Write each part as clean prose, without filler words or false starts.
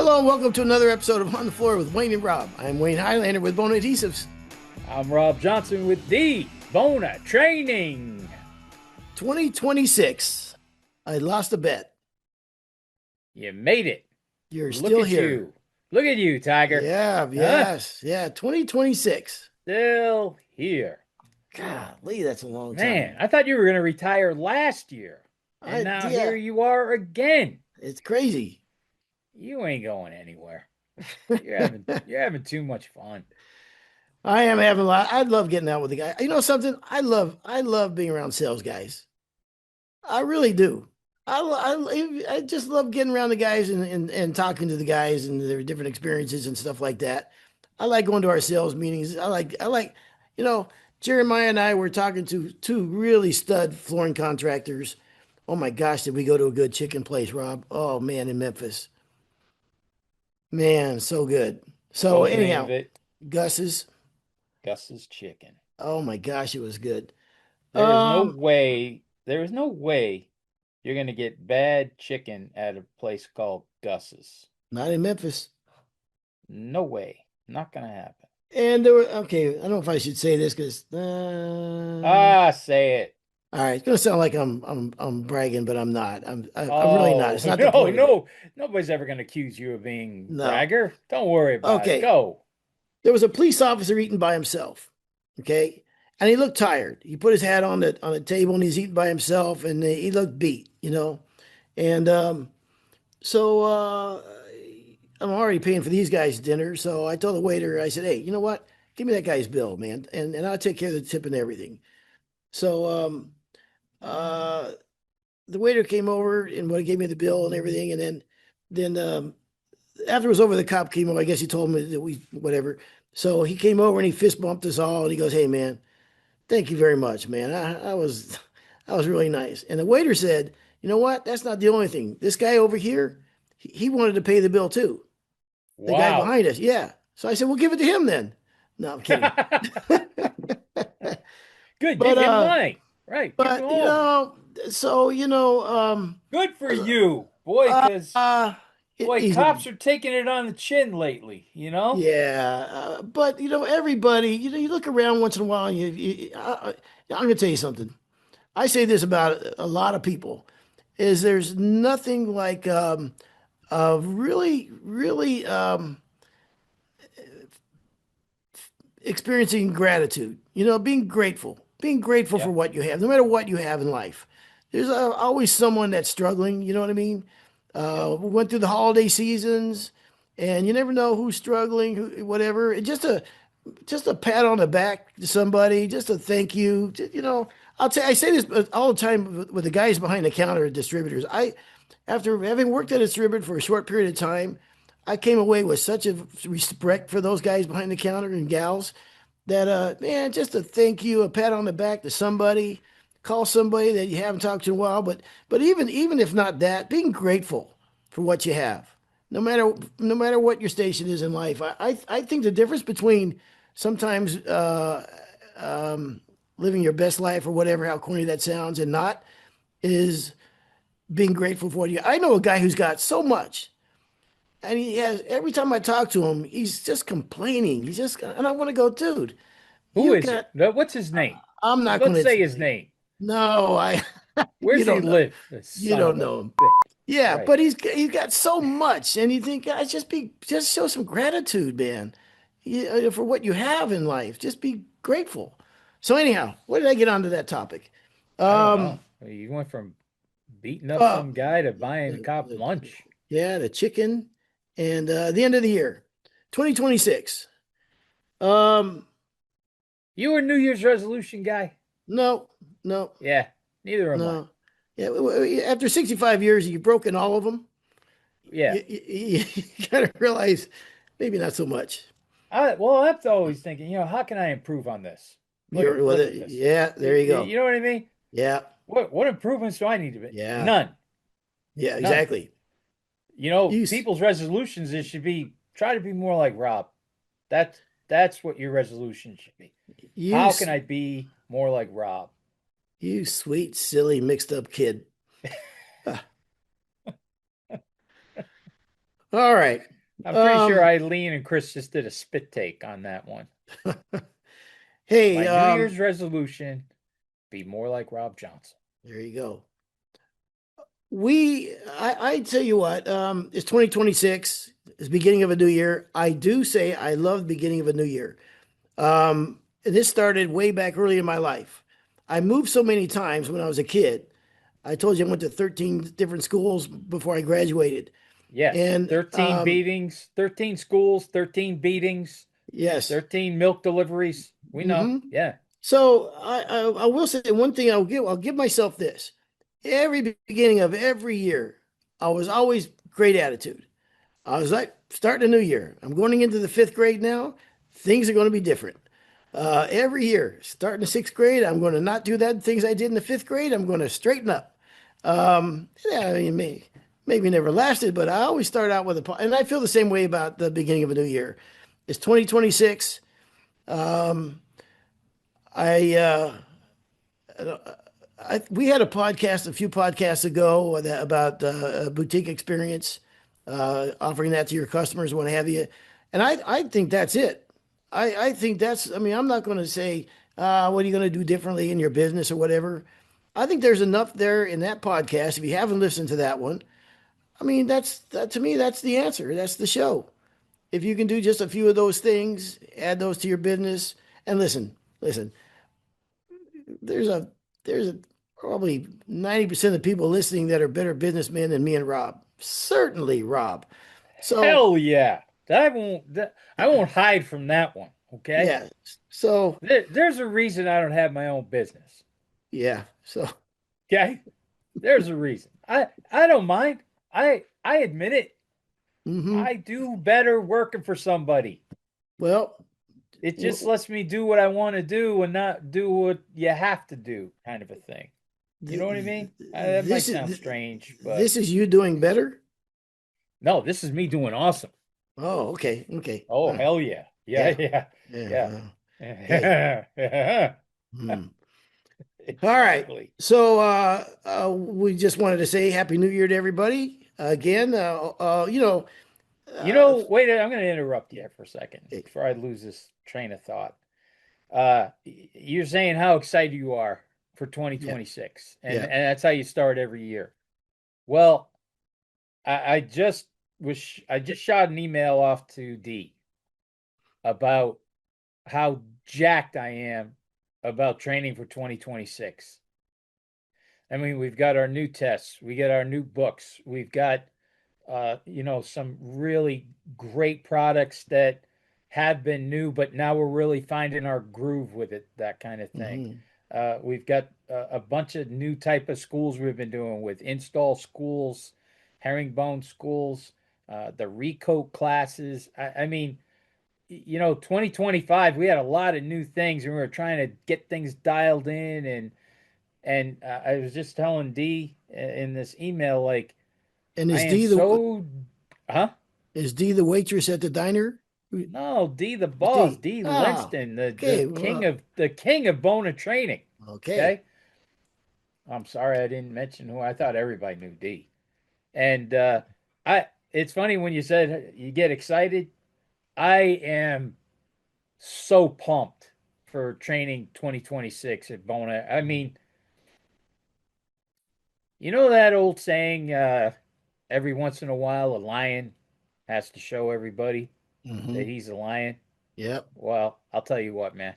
Hello and welcome to another episode of On the Floor with Wayne and Rob. I'm Wayne Highlander with Bona Adhesives. I'm Rob Johnson with the Bona Training. 2026. I lost a bet. You made it. You're Look still at here. you. Look at you, Tiger. Yeah, Huh? yes. Yeah, 2026. Still here. Golly, that's a long Man, time. I thought you were going to retire last year. And now Yeah, here you are again. it's crazy. You ain't going anywhere. You're having too much fun. I am having a lot. I love getting out with the guy. You know something? I love being around sales guys. I really do. I just love getting around the guys and talking to the guys and their different experiences and stuff like that. I like going to our sales meetings. I like, you know, Jeremiah and I were talking to two really stud flooring contractors. Oh my gosh, did we go to a good chicken place, Rob? Oh man, in Memphis. Man, so good. What So was the name of anyhow, it? Gus's. Gus's Chicken. Oh my gosh, it was good. There is no Um, way, there is no way you're going to get bad chicken at a place called Gus's. Not in Memphis. No way. Not going to happen. And there were okay. I don't know if I should say this because Say it. all right, it's gonna sound like I'm bragging, but I'm not. I'm really not. Oh, It's not the no, point of it. no. Nobody's ever going to accuse you of being No. bragger. Don't worry about it. Okay. Go. There was a police officer eating by himself. Okay. And he looked tired. He put his hat on the table and he's eating by himself and he looked beat, you know. And so I'm already paying for these guys' dinner. So I told the waiter, I said, hey, you know what? Give me that guy's bill, man. And I'll take care of the tip and everything. So uh the waiter came over and what gave me the bill and everything. And then after it was over, the cop came over. I guess he told me that we whatever. So he came over and he fist bumped us all and he goes, hey man, thank you very much, man. I was really nice. And the waiter said, you know what? That's not the only thing. This guy over here, he wanted to pay the bill too. The guy Wow. behind us, yeah. So I said, well, give it to him then. No, I'm kidding. Good. But Give him money. Right. Give him but you all of it. know, so Good for you, boy, because, uh boy, he's cops are taking it on the chin lately, you know? yeah, but everybody, you look around once in a while, and I'm gonna tell you something. I say this about a lot of people, is there's nothing like really, really experiencing gratitude. Being grateful for Yep. what you have, no matter what you have in life. There's always someone that's struggling. You know what I mean? Yep. We went through the holiday seasons, and you never know who's struggling, who, whatever. Just a pat on the back to somebody, just a thank you. I say this all the time with the guys behind the counter at distributors. After having worked at a distributor for a short period of time, I came away with such a respect for those guys behind the counter and gals that man, just a thank you, a pat on the back to somebody, call somebody that you haven't talked to in a while, but even if not that, being grateful for what you have, no matter what your station is in life. I think the difference between sometimes living your best life or whatever, how corny that sounds, and not is being grateful for what you. I know a guy who's got so much. And he has every time I talk to him, he's just complaining. And I want to go, dude. Who You is it? got. What's his name? I'm not going Let's to. say his name. No, I. You Where's he don't know. live? The You son don't of a know him. bitch. Yeah, Right. but he's got so much, and you think, guys, just show some gratitude, man, for what you have in life. Just be grateful. So anyhow, what did I get onto that topic? I don't Um, know. You went from beating up uh, some guy to buying a cop lunch. yeah, the chicken, and the end of the year, 2026. Um, You a New Year's resolution guy? no, no. Yeah, neither am I. No. Yeah, after 65 years, you've broken all of them. Yeah. You gotta realize maybe not so much. Well, I'm always thinking, how can I improve on this? You're with Look at it. this. Yeah, there you go. You know what I mean? Yeah, What improvements do I need to make? yeah, None. yeah, None. exactly. You, People's resolutions it should be try to be more like Rob. That's that's what your resolution should be. you, How can I be more like Rob? you sweet, silly, mixed up kid. Ah, all right. I'm pretty sure Um, Eileen and Chris just did a spit take on that one. hey, My New Year's resolution, be more like Rob Johnson. there you go. I tell you what, it's 2026. It's beginning of a new year. I do say I love the beginning of a new year. And this started way back early in my life. I moved so many times when I was a kid. I told you I went to 13 different schools before I graduated. Yes, And 13 beatings, 13 schools, 13 beatings, yes. 13 milk deliveries. We know. hmm Yeah. So I will say one thing I'll give myself this. Every beginning of every year, I was always great attitude. I was like, starting a new year. I'm going into the fifth grade now. Things are going to be different. Every year, starting the sixth grade, I'm going to not do that things I did in the fifth grade. I'm going to straighten up. Yeah, I mean, maybe never lasted, but I always start out with and I feel the same way about the beginning of a new year. It's 2026. Um, I we had a podcast a few podcasts ago about a boutique experience, offering that to your customers, what have you. And I think that's it. I think I mean, I'm not going to say, what are you going to do differently in your business or whatever. I think there's enough there in that podcast. If you haven't listened to that one, I mean, that to me, that's the answer. That's the show. If you can do just a few of those things, add those to your business, and listen, there's a there's a probably 90% of the people listening that are better businessmen than me and Rob. Certainly Rob. So Hell yeah. I won't hide from that one. Okay. yeah. So There's a reason I don't have my own business. yeah. So Okay. There's a reason. I don't mind. I admit it. hmm I do better working for somebody. well, It just w- lets me do what I want to do and not do what you have to do, kind of a thing. You know what I th- mean? That might this sound is strange, but this is you doing better. no, this is me doing awesome. Oh, okay, okay. Oh, hell yeah. Yeah, Yeah, yeah, yeah. yeah. Hey. Hmm. All right. Exactly. So we just wanted to say Happy New Year to everybody again. You Uh, know, wait, I'm going to interrupt you for a second eh, before I lose this train of thought. You're saying how excited you are for yeah, 2026, yeah. and that's how you start every year. Well, I just I just shot an email off to D about how jacked I am about training for 2026. I mean, we've got our new tests, we got our new books, we've got some really great products that have been new, but now we're really finding our groove with it, that kind of thing. Hmm. We've got a bunch of new type of schools we've been doing with install schools, herringbone schools, the recoat classes. I mean, 2025, we had a lot of new things and we were trying to get things dialed in. And I was just telling D in this email, like, And I am so, huh? is D the waitress at the diner? Who's No, D the boss, D? D Ah, Linston, okay. the king of Bona training. Okay. Okay. I'm sorry I didn't mention who I thought everybody knew D. And I it's funny when you said you get excited. I am so pumped for training 2026 at Bona. I mean, you know that old saying, every once in a while a lion has to show everybody that Mm-hmm. he's a lion. Yep. Well, I'll tell you what, man.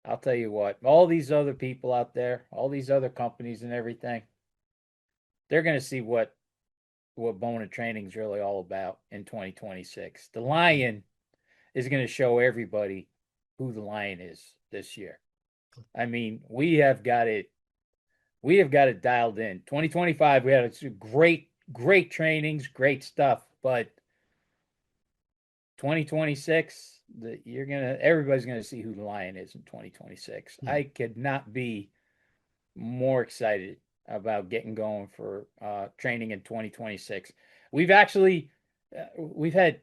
I'll tell you what, all these other people out there, all these other companies and everything, they're going to see what Bona Training is really all about in 2026. The Lion is going to show everybody who the Lion is this year. I mean, we have got it dialed in. 2025, we had great trainings, great stuff, but 2026, everybody's gonna see who the Lion is in 2026. Hmm. I could not be more excited about getting going for training in 2026. We've actually we've had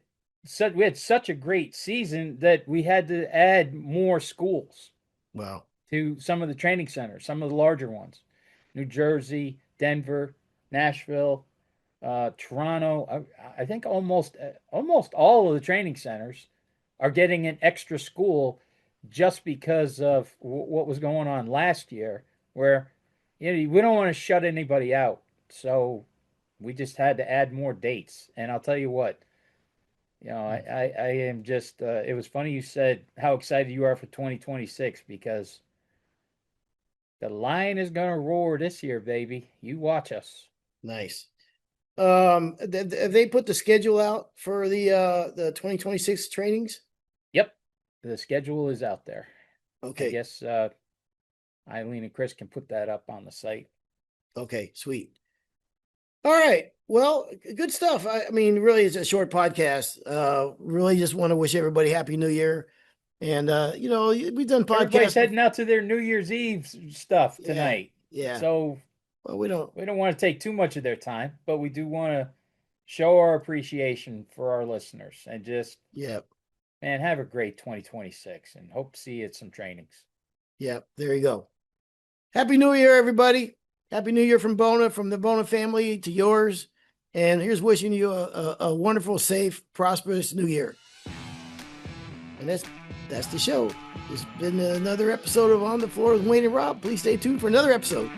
we had such a great season that we had to add more schools Wow. to some of the training centers, some of the larger ones, New Jersey, Denver, Nashville. Toronto. I think almost all of the training centers are getting an extra school just because of what was going on last year, where we don't want to shut anybody out, so we just had to add more dates. And I'll tell you what, I am just. It was funny you said how excited you are for 2026 because the lion is gonna roar this year, baby. You watch us. Nice. Have they put the schedule out for the 2026 trainings? Yep, the schedule is out there. I Okay. guess Eileen and Chris can put that up on the site. Okay, sweet. All right. Well, good stuff. I mean, really, it's a short podcast. Really just want to wish everybody Happy New Year. And we've done Everybody's podcasts. heading out to their New Year's Eve stuff Yeah, tonight, yeah. so Well, we don't. we don't want to take too much of their time, but we do want to show our appreciation for our listeners and just, Yeah, man, have a great 2026 and hope to see you at some trainings. yeah. There you go. Happy New Year, everybody. Happy New Year from Bona, from the Bona family to yours. And here's wishing you a wonderful, safe, prosperous New Year. And that's the show. It's been another episode of On the Floor with Wayne and Rob. Please stay tuned for another episode.